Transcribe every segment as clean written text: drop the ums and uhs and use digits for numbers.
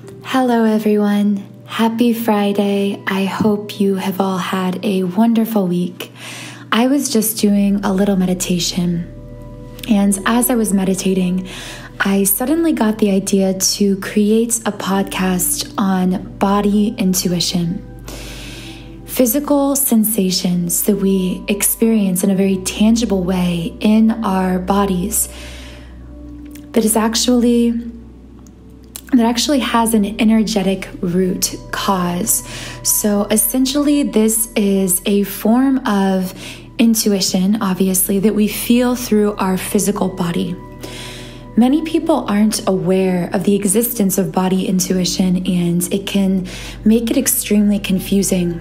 Hello everyone, happy Friday. I hope you have all had a wonderful week. I was just doing a little meditation, and as I was meditating, I suddenly got the idea to create a podcast on body intuition. Physical sensations that we experience in a very tangible way in our bodies that actually has an energetic root cause. So essentially, this is a form of intuition, obviously, that we feel through our physical body. Many people aren't aware of the existence of body intuition, and it can make it extremely confusing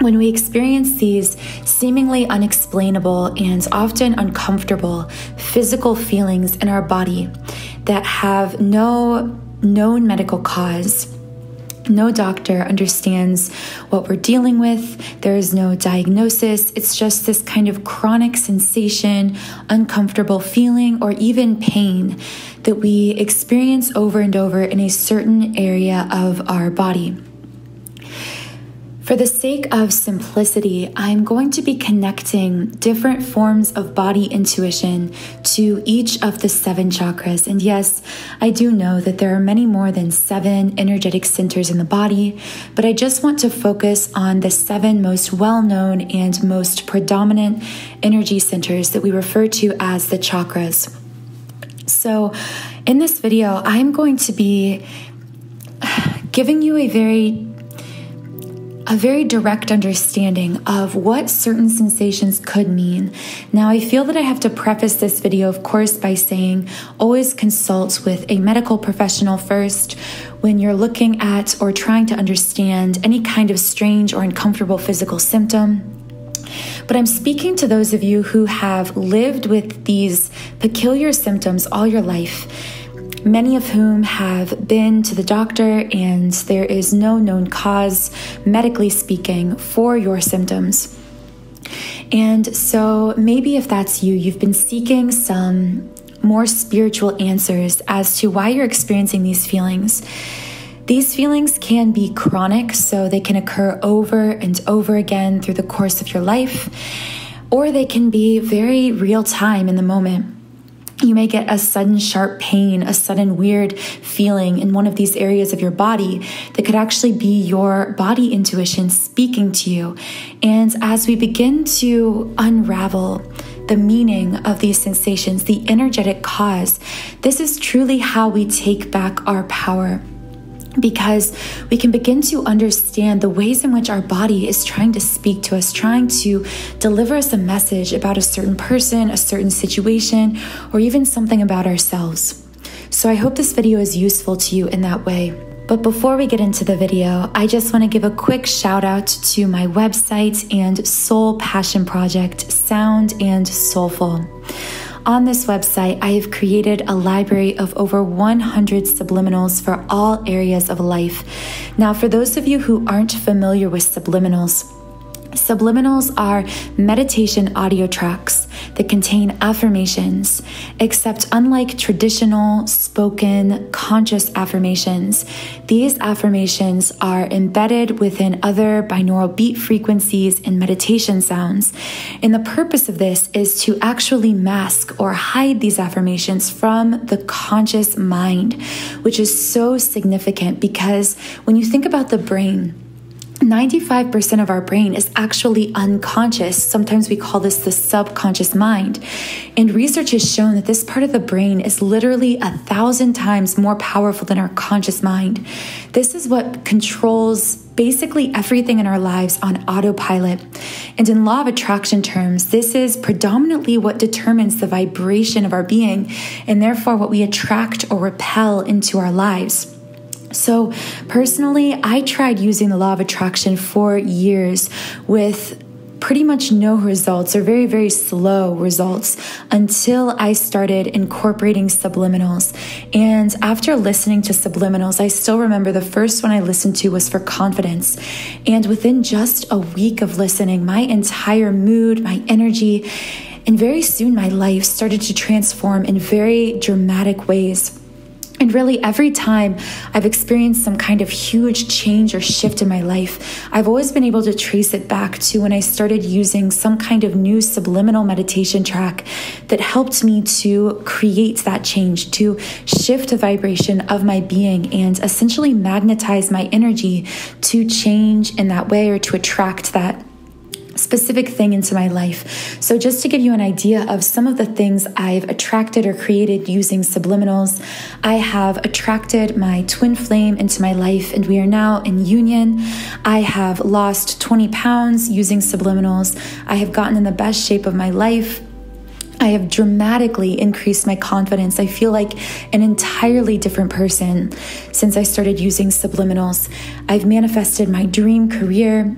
when we experience these seemingly unexplainable and often uncomfortable physical feelings in our body that have no known medical cause. No doctor understands what we're dealing with. There is no diagnosis. It's just this kind of chronic sensation, uncomfortable feeling, or even pain that we experience over and over in a certain area of our body. For the sake of simplicity, I'm going to be connecting different forms of body intuition to each of the 7 chakras. And yes, I do know that there are many more than 7 energetic centers in the body, but I just want to focus on the 7 most well-known and most predominant energy centers that we refer to as the chakras. So in this video, I'm going to be giving you a very direct understanding of what certain sensations could mean. Now, I feel that I have to preface this video, of course, by saying always consult with a medical professional first when you're looking at or trying to understand any kind of strange or uncomfortable physical symptom. But I'm speaking to those of you who have lived with these peculiar symptoms all your life, many of whom have been to the doctor, and there is no known cause, medically speaking, for your symptoms. And so maybe if that's you, you've been seeking some more spiritual answers as to why you're experiencing these feelings. These feelings can be chronic, so they can occur over and over again through the course of your life, or they can be very real time in the moment. You may get a sudden sharp pain, a sudden weird feeling in one of these areas of your body that could actually be your body intuition speaking to you. And as we begin to unravel the meaning of these sensations, the energetic cause, this is truly how we take back our power. Because we can begin to understand the ways in which our body is trying to speak to us, trying to deliver us a message about a certain person, a certain situation, or even something about ourselves. So I hope this video is useful to you in that way. But before we get into the video, I just want to give a quick shout out to my website and soul passion project, Sound and Soulful. On this website, I have created a library of over 100 subliminals for all areas of life. Now, for those of you who aren't familiar with subliminals are meditation audio tracks that contain affirmations, except unlike traditional spoken conscious affirmations, these affirmations are embedded within other binaural beat frequencies and meditation sounds. And the purpose of this is to actually mask or hide these affirmations from the conscious mind, which is so significant because when you think about the brain, 95% of our brain is actually unconscious. Sometimes we call this the subconscious mind. And research has shown that this part of the brain is literally 1,000 times more powerful than our conscious mind. This is what controls basically everything in our lives on autopilot. And in law of attraction terms, this is predominantly what determines the vibration of our being, and therefore what we attract or repel into our lives. So personally, I tried using the law of attraction for years with pretty much no results or very, very slow results until I started incorporating subliminals. And after listening to subliminals, I still remember the first one I listened to was for confidence. And within just a week of listening, my entire mood, my energy, and very soon my life started to transform in very dramatic ways. And really, every time I've experienced some kind of huge change or shift in my life, I've always been able to trace it back to when I started using some kind of new subliminal meditation track that helped me to create that change, to shift the vibration of my being and essentially magnetize my energy to change in that way or to attract that specific thing into my life. So just to give you an idea of some of the things I've attracted or created using subliminals, I have attracted my twin flame into my life and we are now in union. I have lost 20 pounds using subliminals. I have gotten in the best shape of my life. I have dramatically increased my confidence. I feel like an entirely different person since I started using subliminals. I've manifested my dream career,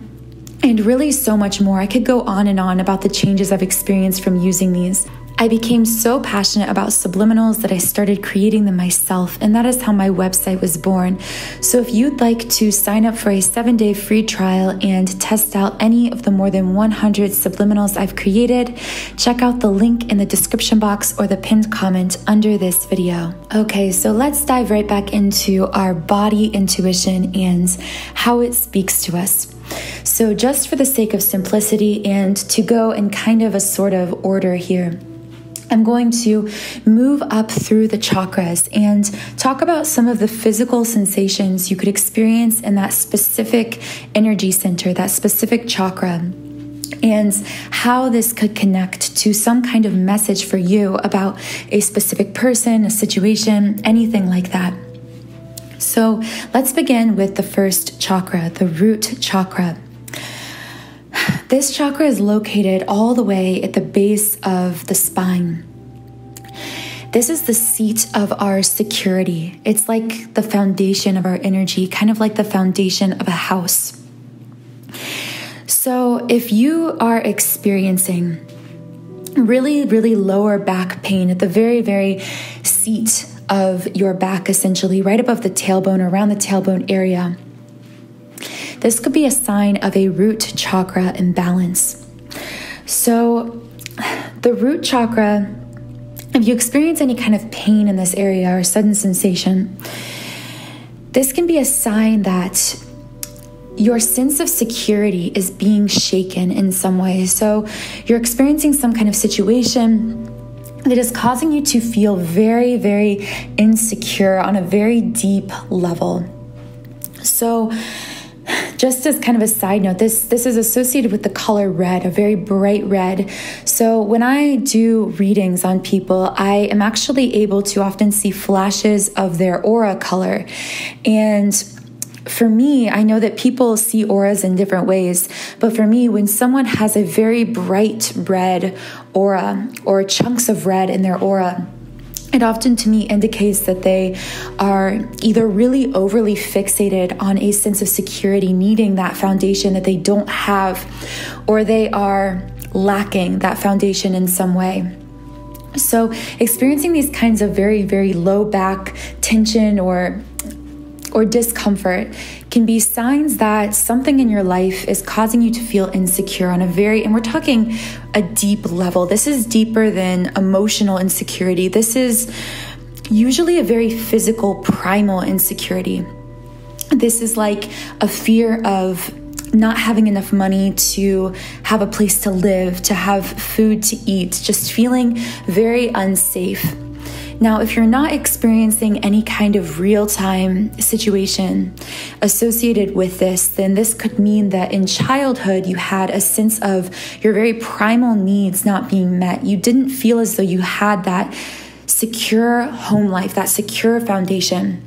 and really so much more. I could go on and on about the changes I've experienced from using these. I became so passionate about subliminals that I started creating them myself, and that is how my website was born. So if you'd like to sign up for a 7-day free trial and test out any of the more than 100 subliminals I've created, check out the link in the description box or the pinned comment under this video. Okay, so let's dive right back into our body intuition and how it speaks to us. So just for the sake of simplicity and to go in kind of a sort of order here, I'm going to move up through the chakras and talk about some of the physical sensations you could experience in that specific energy center, that specific chakra, and how this could connect to some kind of message for you about a specific person, a situation, anything like that. So let's begin with the first chakra, the root chakra. This chakra is located all the way at the base of the spine. This is the seat of our security. It's like the foundation of our energy, kind of like the foundation of a house. So if you are experiencing really, really lower back pain at the very, very seat of your back, essentially right above the tailbone, around the tailbone area, this could be a sign of a root chakra imbalance. So the root chakra, if you experience any kind of pain in this area or sudden sensation, this can be a sign that your sense of security is being shaken in some way. So you're experiencing some kind of situation that is causing you to feel very, very insecure on a very deep level. So just as kind of a side note, this is associated with the color red, a very bright red. So when I do readings on people, I am actually able to often see flashes of their aura color. And for me, I know that people see auras in different ways, but for me, when someone has a very bright red aura or chunks of red in their aura, it often to me indicates that they are either really overly fixated on a sense of security, needing that foundation that they don't have, or they are lacking that foundation in some way. So experiencing these kinds of very, very low back tension or discomfort can be signs that something in your life is causing you to feel insecure on a very, and we're talking a deep level. This is deeper than emotional insecurity. This is usually a very physical, primal insecurity. This is like a fear of not having enough money to have a place to live, to have food to eat, just feeling very unsafe. Now, if you're not experiencing any kind of real-time situation associated with this, then this could mean that in childhood, you had a sense of your very primal needs not being met. You didn't feel as though you had that secure home life, that secure foundation.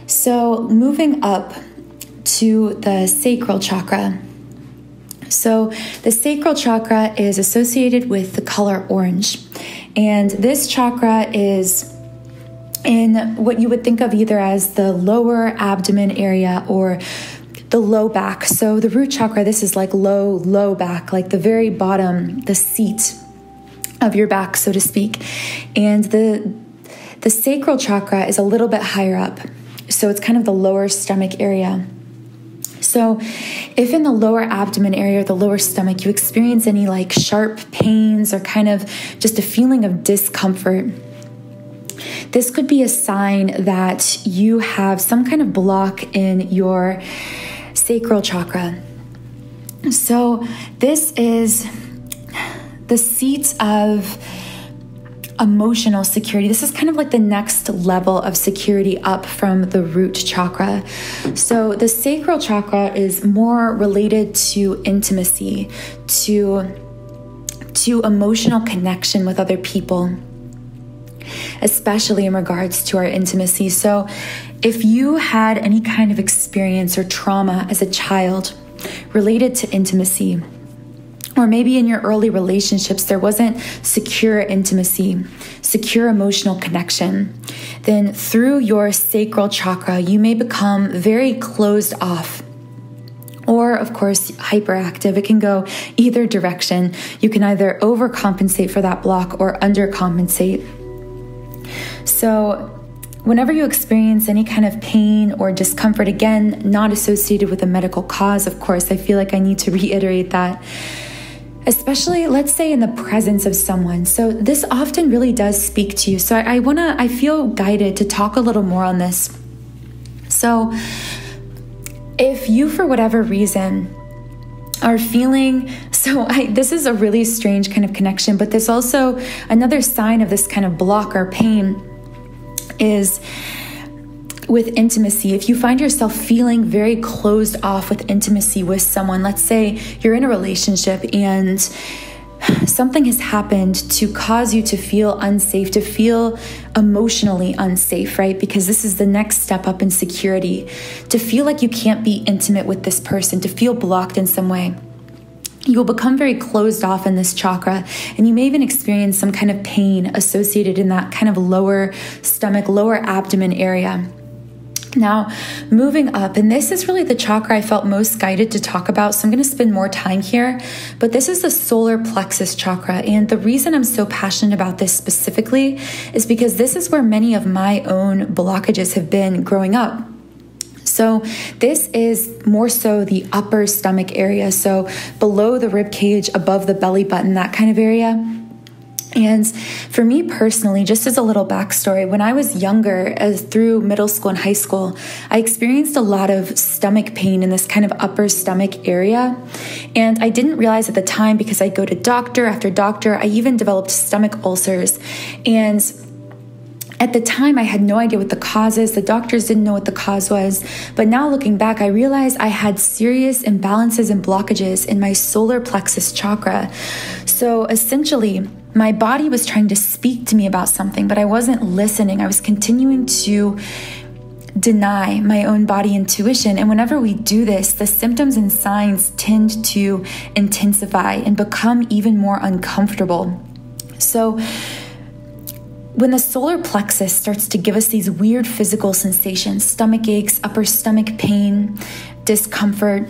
So moving up to the sacral chakra. So the sacral chakra is associated with the color orange. And this chakra is in what you would think of either as the lower abdomen area or the low back. So the root chakra, this is like low back, like the very bottom, the seat of your back, so to speak. And the sacral chakra is a little bit higher up. So it's kind of the lower stomach area. So if in the lower abdomen area or the lower stomach, you experience any like sharp pains or kind of just a feeling of discomfort, this could be a sign that you have some kind of block in your sacral chakra. So this is the seat of emotional security. This is kind of like the next level of security up from the root chakra. So the sacral chakra is more related to intimacy, to emotional connection with other people, especially in regards to our intimacy. So if you had any kind of experience or trauma as a child related to intimacy, or maybe in your early relationships, there wasn't secure intimacy, secure emotional connection, then through your sacral chakra, you may become very closed off, or of course, hyperactive. It can go either direction. You can either overcompensate for that block or undercompensate. So whenever you experience any kind of pain or discomfort, again, not associated with a medical cause, of course, I feel like I need to reiterate that, especially, let's say, in the presence of someone. So this often really does speak to you. So I feel guided to talk a little more on this. So if you, for whatever reason, are feeling, this is a really strange kind of connection, but there's also another sign of this kind of block or pain is with intimacy. If you find yourself feeling very closed off with intimacy with someone, let's say you're in a relationship and something has happened to cause you to feel unsafe, to feel emotionally unsafe, right? Because this is the next step up in security, to feel like you can't be intimate with this person, to feel blocked in some way. You will become very closed off in this chakra, and you may even experience some kind of pain associated in that kind of lower stomach, lower abdomen area. Now, moving up, and this is really the chakra I felt most guided to talk about, so I'm going to spend more time here, but this is the solar plexus chakra, and the reason I'm so passionate about this specifically is because this is where many of my own blockages have been growing up. So this is more so the upper stomach area, so below the rib cage, above the belly button, that kind of area. And for me personally, just as a little backstory, when I was younger, through middle school and high school, I experienced a lot of stomach pain in this kind of upper stomach area. And I didn't realize at the time because I go to doctor after doctor. I even developed stomach ulcers. And at the time, I had no idea what the cause is. The doctors didn't know what the cause was. But now looking back, I realized I had serious imbalances and blockages in my solar plexus chakra. So essentially, my body was trying to speak to me about something, but I wasn't listening. I was continuing to deny my own body intuition. And whenever we do this, the symptoms and signs tend to intensify and become even more uncomfortable. So when the solar plexus starts to give us these weird physical sensations, stomach aches, upper stomach pain, discomfort,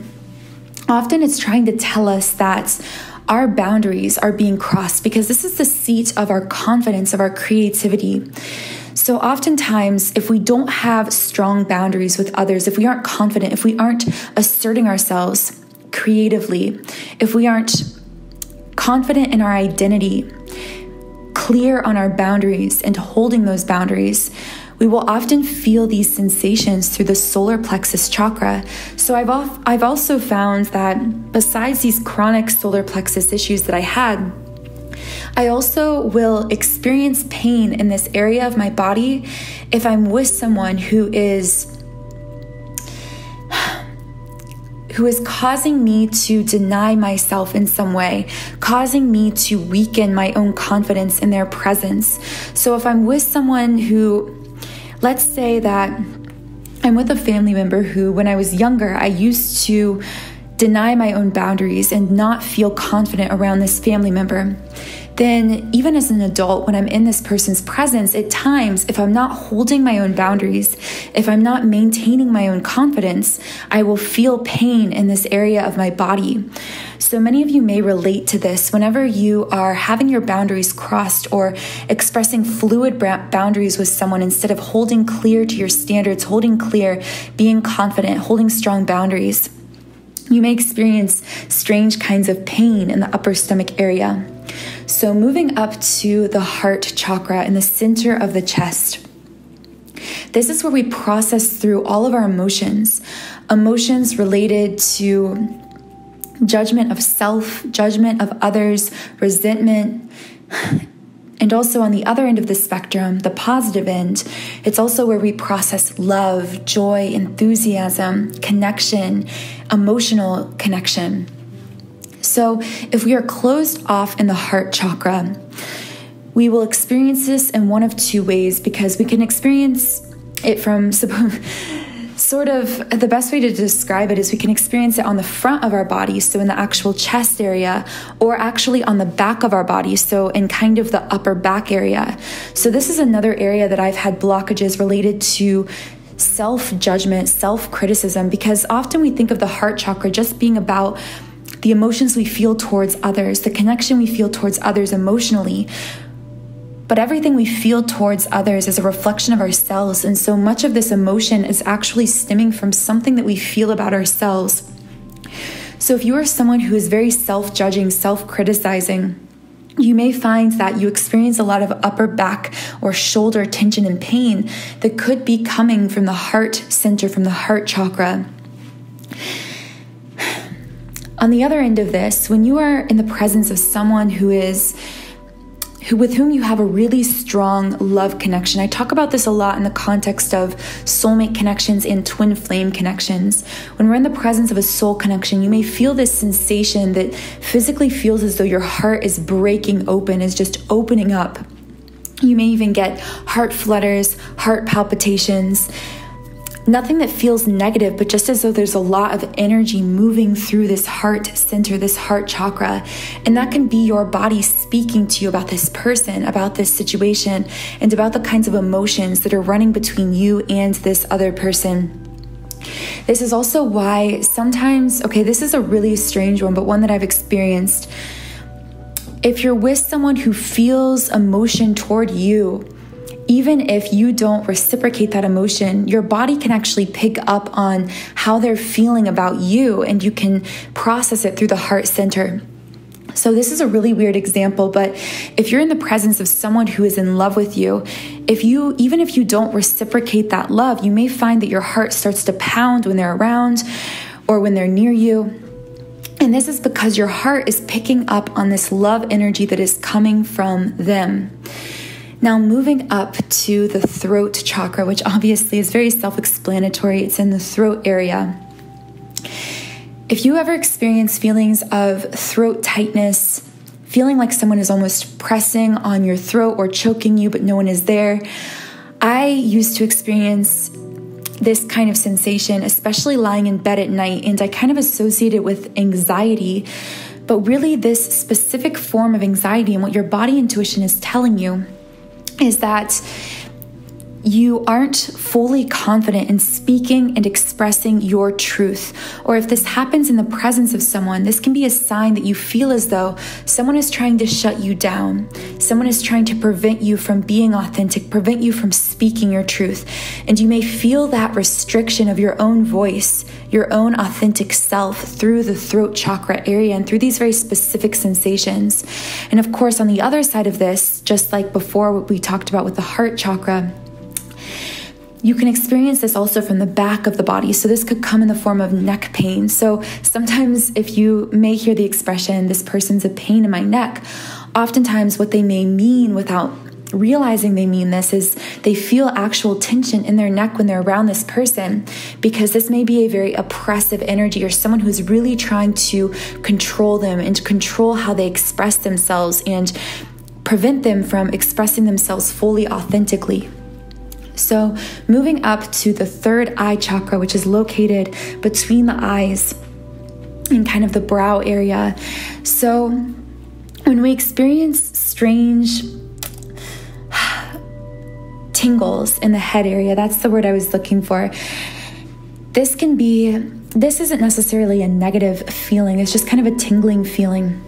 often it's trying to tell us that our boundaries are being crossed, because this is the seat of our confidence, of our creativity. So oftentimes, if we don't have strong boundaries with others, if we aren't confident, if we aren't asserting ourselves creatively, if we aren't confident in our identity, clear on our boundaries and holding those boundaries, we will often feel these sensations through the solar plexus chakra. So I've also found that besides these chronic solar plexus issues that I had, I also will experience pain in this area of my body if I'm with someone who is causing me to deny myself in some way, causing me to weaken my own confidence in their presence. So if I'm with someone who, let's say that I'm with a family member who, when I was younger, I used to deny my own boundaries and not feel confident around this family member, then even as an adult, when I'm in this person's presence, at times, if I'm not holding my own boundaries, if I'm not maintaining my own confidence, I will feel pain in this area of my body. So many of you may relate to this whenever you are having your boundaries crossed or expressing fluid boundaries with someone instead of holding clear to your standards, holding clear, being confident, holding strong boundaries. You may experience strange kinds of pain in the upper stomach area. So moving up to the heart chakra in the center of the chest. This is where we process through all of our emotions related to judgment of self, judgment of others, resentment. And also on the other end of the spectrum, the positive end, it's also where we process love, joy, enthusiasm, connection, emotional connection. So if we are closed off in the heart chakra, we will experience this in one of two ways, because we can experience it from sort of the best way to describe it is we can experience it on the front of our body, so in the actual chest area, or actually on the back of our body, so in kind of the upper back area. So this is another area that I've had blockages related to self-judgment, self-criticism, because often we think of the heart chakra just being about the emotions we feel towards others, the connection we feel towards others emotionally. But everything we feel towards others is a reflection of ourselves, and so much of this emotion is actually stemming from something that we feel about ourselves. So if you are someone who is very self-judging, self-criticizing, you may find that you experience a lot of upper back or shoulder tension and pain that could be coming from the heart center, from the heart chakra. On the other end of this, when you are in the presence of someone with whom you have a really strong love connection. I talk about this a lot in the context of soulmate connections and twin flame connections. When we're in the presence of a soul connection, you may feel this sensation that physically feels as though your heart is breaking open, is just opening up. You may even get heart flutters, heart palpitations. Nothing that feels negative, but just as though there's a lot of energy moving through this heart center, this heart chakra. And that can be your body speaking to you about this person, about this situation, and about the kinds of emotions that are running between you and this other person. This is also why sometimes, this is a really strange one, but one that I've experienced. If you're with someone who feels emotion toward you, even if you don't reciprocate that emotion, your body can actually pick up on how they're feeling about you, and you can process it through the heart center. So this is a really weird example, but if you're in the presence of someone who is in love with you, even if you don't reciprocate that love, you may find that your heart starts to pound when they're around or when they're near you. And this is because your heart is picking up on this love energy that is coming from them. Now moving up to the throat chakra, which obviously is very self-explanatory. It's in the throat area. If you ever experience feelings of throat tightness, feeling like someone is almost pressing on your throat or choking you, but no one is there, I used to experience this kind of sensation, especially lying in bed at night, and I kind of associate it with anxiety. But really this specific form of anxiety and what your body intuition is telling you is that you aren't fully confident in speaking and expressing your truth. Or if this happens in the presence of someone, this can be a sign that you feel as though someone is trying to shut you down. Someone is trying to prevent you from being authentic, prevent you from speaking your truth. And you may feel that restriction of your own voice, your own authentic self through the throat chakra area and through these very specific sensations. And of course, on the other side of this, just like before what we talked about with the heart chakra, you can experience this also from the back of the body. So this could come in the form of neck pain. So sometimes if you may hear the expression, this person's a pain in my neck, oftentimes what they may mean without realizing they mean this is they feel actual tension in their neck when they're around this person, because this may be a very oppressive energy or someone who's really trying to control them and to control how they express themselves and prevent them from expressing themselves fully authentically. So moving up to the third eye chakra, which is located between the eyes in kind of the brow area. So when we experience strange tingles in the head area, that's the word I was looking for. This isn't necessarily a negative feeling. It's just kind of a tingling feeling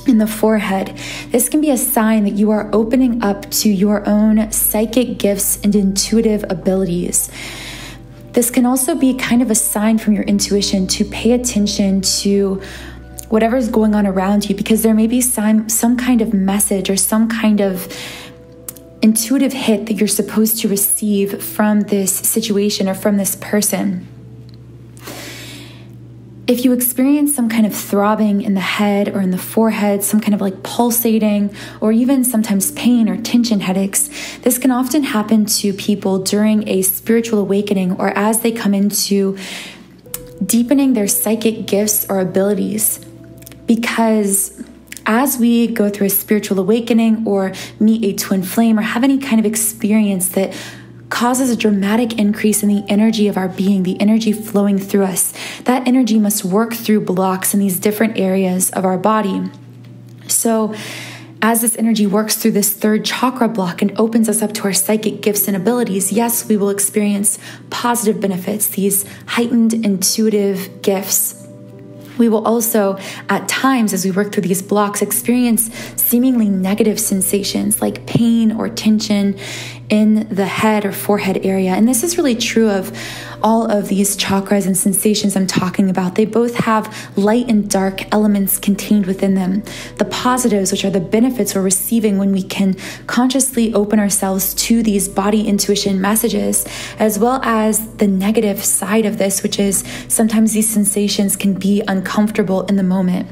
in the forehead. This can be a sign that you are opening up to your own psychic gifts and intuitive abilities. This can also be kind of a sign from your intuition to pay attention to whatever's going on around you, because there may be some kind of message or some kind of intuitive hit that you're supposed to receive from this situation or from this person. If you experience some kind of throbbing in the head or in the forehead, some kind of like pulsating, or even sometimes pain or tension headaches, this can often happen to people during a spiritual awakening or as they come into deepening their psychic gifts or abilities. Because as we go through a spiritual awakening or meet a twin flame or have any kind of experience that causes a dramatic increase in the energy of our being, the energy flowing through us, that energy must work through blocks in these different areas of our body. So as this energy works through this third chakra block and opens us up to our psychic gifts and abilities, yes, we will experience positive benefits, these heightened intuitive gifts. We will also, at times, as we work through these blocks, experience seemingly negative sensations like pain or tension in the head or forehead area. And this is really true of all of these chakras and sensations I'm talking about. They both have light and dark elements contained within them. The positives, which are the benefits we're receiving when we can consciously open ourselves to these body intuition messages, as well as the negative side of this, which is sometimes these sensations can be uncomfortable in the moment.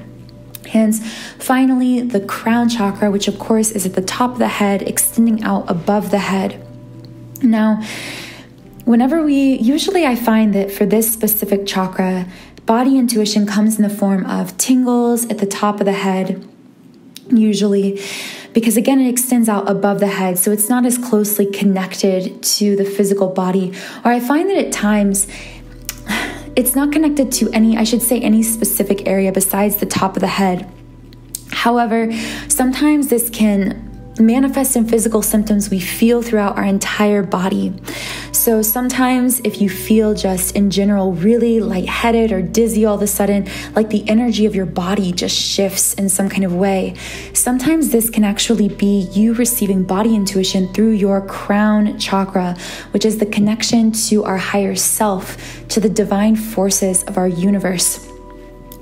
And finally, the crown chakra, which of course is at the top of the head, extending out above the head. Now, usually I find that for this specific chakra, body intuition comes in the form of tingles at the top of the head, usually, because again, it extends out above the head, so it's not as closely connected to the physical body. Or I find that at times, it's not connected to any specific area besides the top of the head. However, sometimes this can manifest in physical symptoms we feel throughout our entire body. So sometimes if you feel just in general really lightheaded or dizzy all of a sudden, like the energy of your body just shifts in some kind of way, sometimes this can actually be you receiving body intuition through your crown chakra, which is the connection to our higher self, to the divine forces of our universe.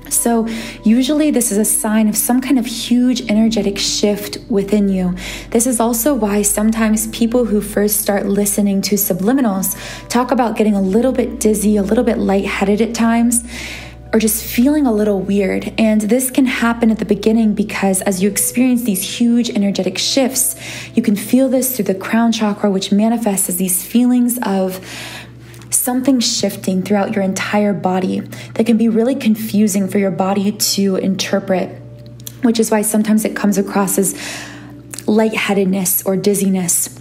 So usually this is a sign of some kind of huge energetic shift within you. This is also why sometimes people who first start listening to subliminals talk about getting a little bit dizzy, a little bit lightheaded at times, or just feeling a little weird. And this can happen at the beginning because as you experience these huge energetic shifts, you can feel this through the crown chakra, which manifests as these feelings of something shifting throughout your entire body that can be really confusing for your body to interpret, which is why sometimes it comes across as lightheadedness or dizziness.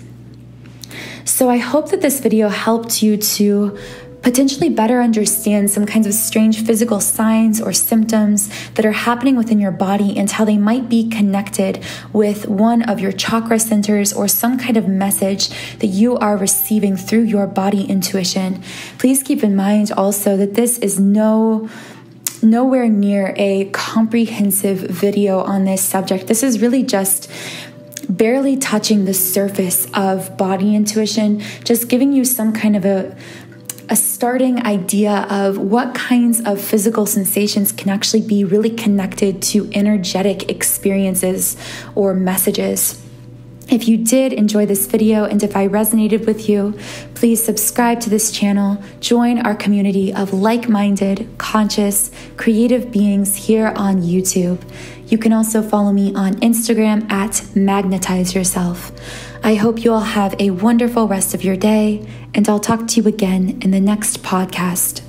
So I hope that this video helped you to potentially better understand some kinds of strange physical signs or symptoms that are happening within your body and how they might be connected with one of your chakra centers or some kind of message that you are receiving through your body intuition. Please keep in mind also that this is nowhere near a comprehensive video on this subject. This is really just barely touching the surface of body intuition, just giving you some kind of a starting idea of what kinds of physical sensations can actually be really connected to energetic experiences or messages. If you did enjoy this video and if I resonated with you, please subscribe to this channel, join our community of like-minded, conscious, creative beings here on YouTube. You can also follow me on Instagram at Magnetize Yourself. I hope you all have a wonderful rest of your day, and I'll talk to you again in the next podcast.